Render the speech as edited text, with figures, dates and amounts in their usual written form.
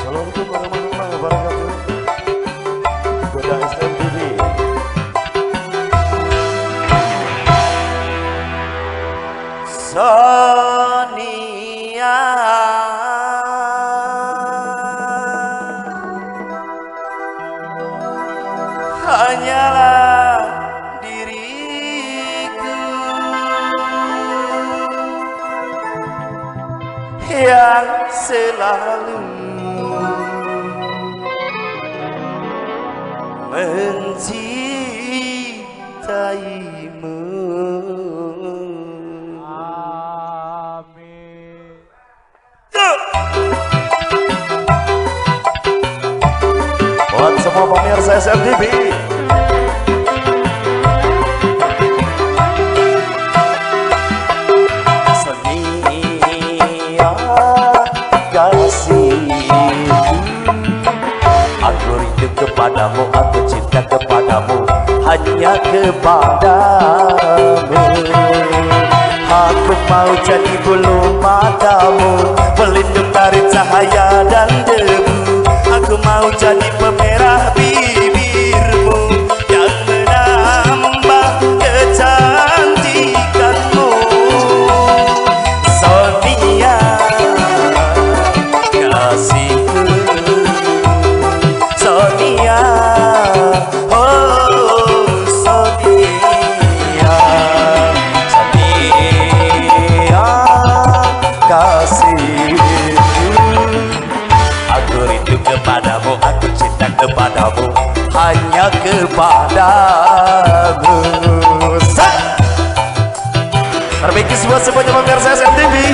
Assalamualaikum warahmatullahi wabarakatuh. Goda SMTV. Sonia hanyalah diriku yang selalu mencintaimu. Amin. Buat semua pemirsa SMTV, Sonia kasih, aku rindu kepadamu, aku cinta kepadamu, hanya kepadamu. Aku mau jadi bulu matamu, pelindung dari cahaya dan debu. Aku mau jadi pemerah bibirmu yang menambah kecantikanmu. Sonia kasihku, Sonia, oh Sonia, Sonia kasihku. Aku rindu kepadamu, aku cinta kepadamu, hanya kepadamu. Terbaik buat semuanya pemirsa SMTV.